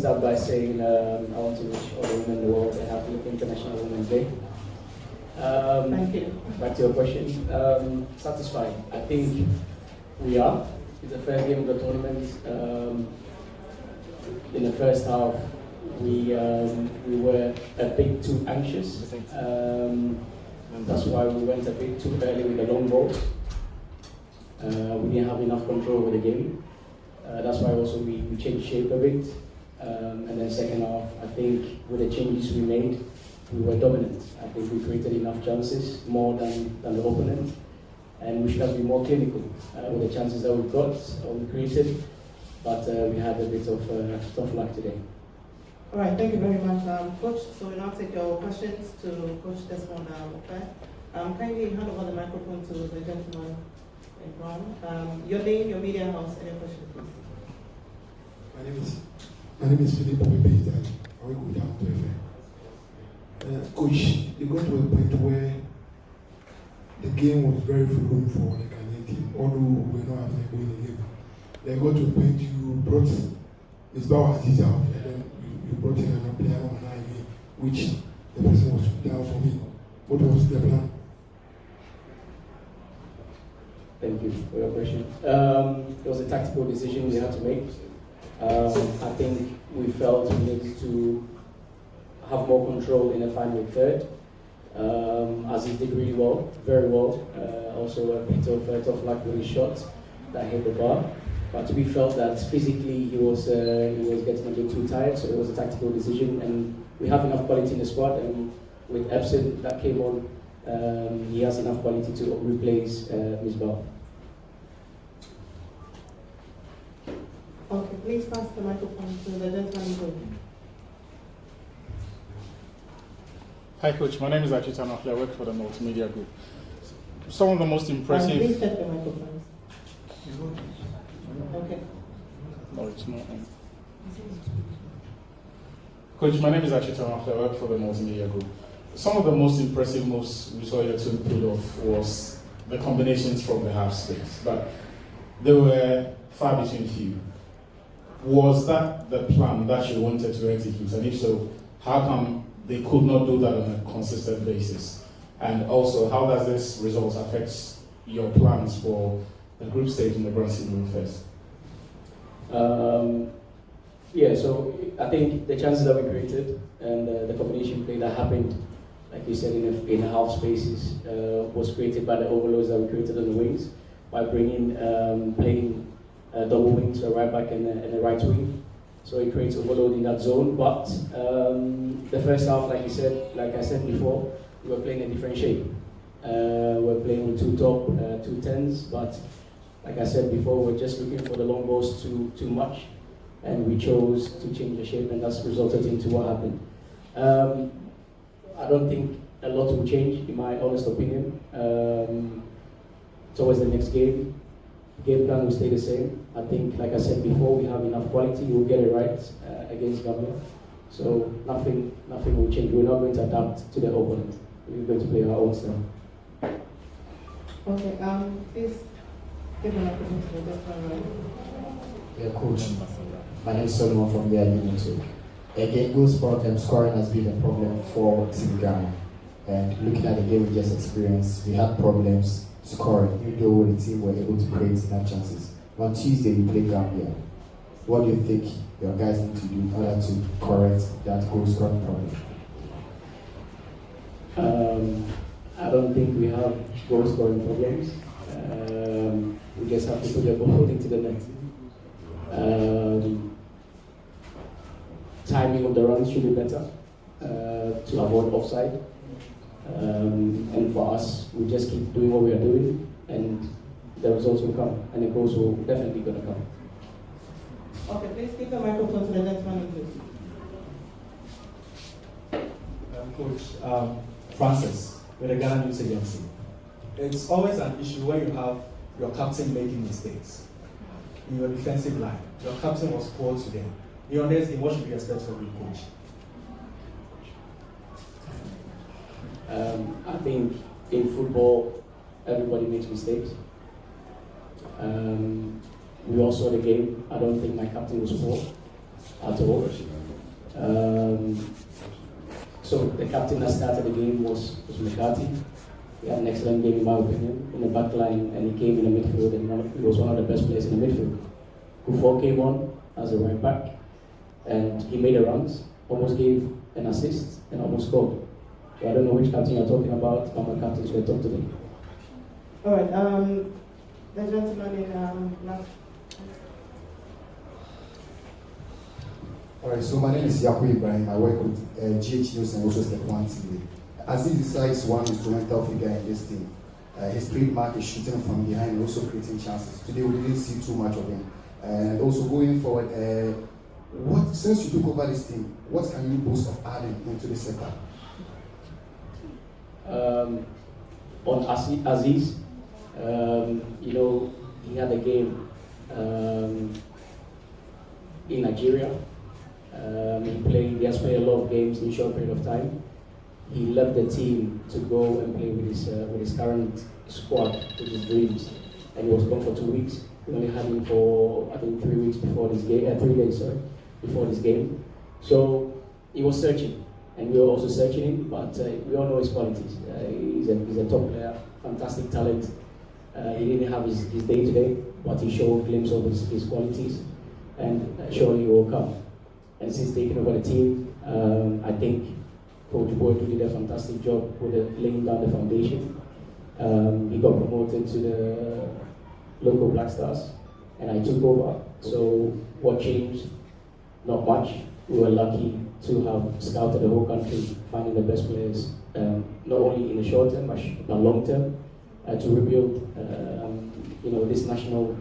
Start by saying I want to wish all the women in the world a happy International Women's Day. Thank you. Back to your question. Satisfied. I think we are. It's the first game of the tournament. In the first half, we were a bit too anxious. That's why we went a bit too early with the long balls. We didn't have enough control over the game. That's why also we changed shape a bit. And then second half, I think with the changes we made, we were dominant. I think we created enough chances, more than the opponent. And we should have been more clinical with the chances that we got or we created. But we had a bit of tough luck today. All right, thank you very much, Coach. So we'll now take your questions to Coach Desmond Offei. Kindly hand over the microphone to the gentleman in brown. Your name, your media house, and your question, please. My name is Philip Obebe. I will go down to Coach, you got to a point where the game was very fluid for the Ghanaian team, although we were not having a goal in the game. Then got to a point you brought Isbawa Aziz out, and then you brought in another player on an which the person was down for me. What was the plan? Thank you for your question. It was a tactical decision we had to make. I think we felt we needed to have more control in the final third. Aziz did really well, very well. Also a bit of tough luck with his shot that hit the bar. But we felt that physically he was getting a bit too tired, so it was a tactical decision. And we have enough quality in the squad, and with Epson that came on, he has enough quality to replace Misbah. Okay, please pass the microphone to the gentleman. Hi Coach, my name is Desmond Offei. I work for the Multimedia Group. Some of the most impressive... Please take the microphone. Okay. No, it's not. Coach, my name is Desmond Offei. I work for the Multimedia Group. Some of the most impressive moves we saw your team pull off was the combinations from the half space, but they were far between few. Was that the plan that you wanted to execute? And if so, how come they could not do that on a consistent basis? And also, how does this result affect your plans for the group stage in the Grand Senior Phase? Yeah, so I think the chances that we created and the combination play that happened, like you said, in half spaces, was created by the overloads that we created on the wings by bringing playing double wings, so right back and the right wing. So it creates overload in that zone. But the first half, like I said before, we were playing a different shape. We're playing with two top, two tens, but like I said before, we're just looking for the long balls too much, and we chose to change the shape, and that's resulted into what happened. I don't think a lot will change, in my honest opinion. Towards the next game plan will stay the same. I think, like I said before, we have enough quality. We'll get it right against Gambia. So nothing will change. We're not going to adapt to the opponent. We're going to play our own style. Okay, please give an opportunity to the gentleman. Yeah, Coach. My name is Solomon from the Unity. Again, goal scoring has been a problem for Team Ghana. And looking at the game we just experienced, we had problems scoring, even though the team were able to create enough chances. On Tuesday, we play Gambia. What do you think your guys need to do in order to correct that goal scoring problem? I don't think we have goal scoring problems. We just have to put the ball into the net. Timing of the runs should be better to avoid offside. And for us, we just keep doing what we are doing, and the results will come, and the goals will definitely going to come. Okay, please give the microphone to the gentleman, please. Coach Francis, with the Ghana News Agency. It's always an issue when you have your captain making mistakes in your defensive line. Your captain was poor today. In your next game, what should we expect from you, coach? I think in football, everybody makes mistakes. We all saw the game. I don't think my captain was poor. at all. So the captain that started the game was McCarthy. He had an excellent game in my opinion, in the back line, and he came in the midfield, and he was one of the best players in the midfield. Kufuor came on as a right back, and he made the runs, almost gave an assist, and almost scored. So I don't know which captain you're talking about, but my captains were talk today. All right, the gentleman in black. All right, so my name is Yaku Ibrahim. I work with GH News and also Step 1 TV. Aziz Issa is one instrumental figure in this team. His trademark is shooting from behind and also creating chances. Today we didn't see too much of him. And also going forward, since you took over this team, what can you boast of adding into the setup? On Aziz, you know, he had a game in Nigeria. He has played a lot of games in a short period of time. He left the team to go and play with his current squad, with his Dreams, and he was gone for 2 weeks. We only had him for I think 3 weeks before this game, 3 days before this game. So he was searching, and we were also searching him, but we all know his qualities. He's a top player, fantastic talent. He didn't have his day today, but he showed a glimpse of his qualities, and surely he will come. And since taking over the team, I think Coach Boyd did a fantastic job with laying down the foundation. He got promoted to the local Black Stars, and I took over. So what changed? Not much. We were lucky to have scouted the whole country, finding the best players, not only in the short term, but long term, to rebuild this national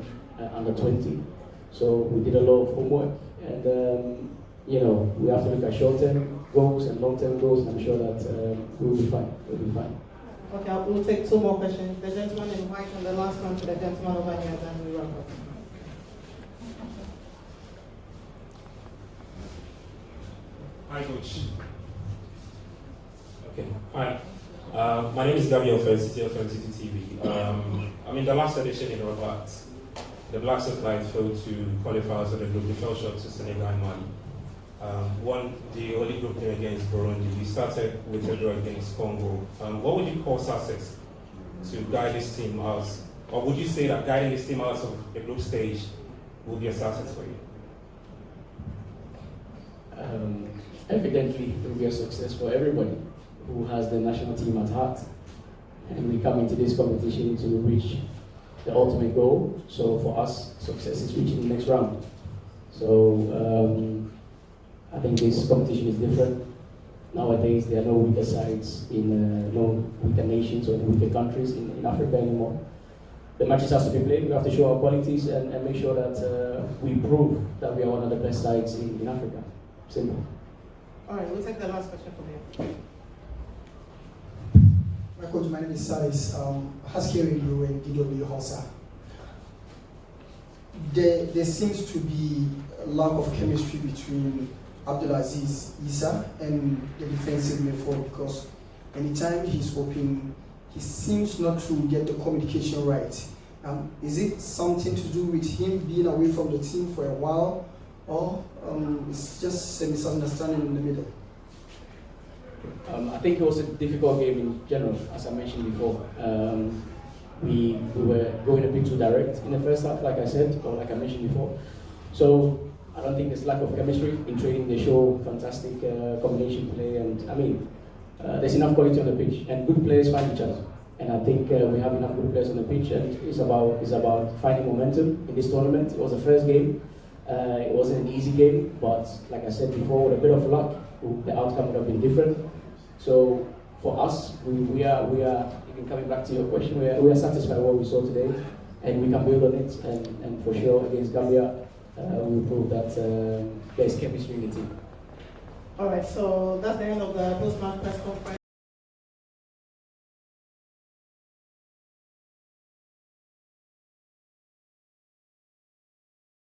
under 20. So we did a lot of homework, and we have to look at short-term goals and long-term goals, and I'm sure that we'll be fine. We'll be fine. Okay, we'll take 2 more questions. The gentleman in white and the last one to the gentleman over here, then we wrap up. Hi, Coach. Okay, hi. My name is Desmond Offei, City TV. I mean, the last edition in Rabat, the Black Lions failed to qualify for the group. They fell short to Senegal and Mali. Won the only group game against Burundi. We started with a draw against Congo. What would you call success to guide this team out? Or would you say that guiding this team out of the group stage would be a success for you? Evidently, it will be a success for everybody who has the national team at heart. And we come into this competition to reach the ultimate goal. So for us, success is reaching the next round. So I think this competition is different. Nowadays, there are no weaker sides no weaker nations or weaker countries in Africa anymore. The matches has to be played. We have to show our qualities and make sure that we prove that we are one of the best sides in Africa. Simple. All right, we'll take the last question from here. My coach, my name is Salis. Husky Radio and DW Hossa. There seems to be a lack of chemistry between Abdulaziz Issa and the defensive midfield, because anytime he's open, he seems not to get the communication right. Is it something to do with him being away from the team for a while, or it's just a misunderstanding in the middle? I think it was a difficult game in general, as I mentioned before. We were going a bit too direct in the first half, like I said, or like I mentioned before. So I don't think there's lack of chemistry in training. They show fantastic combination play, and I mean, there's enough quality on the pitch, and good players find each other. And I think we have enough good players on the pitch, and it's about finding momentum in this tournament. It was the first game. It wasn't an easy game, but like I said before, with a bit of luck, the outcome would have been different. So for us, we are even coming back to your question, we are satisfied with what we saw today, and we can build on it. And for sure against Gambia, we prove that there is chemistry in the team. All right, so that's the end of the post-match press conference.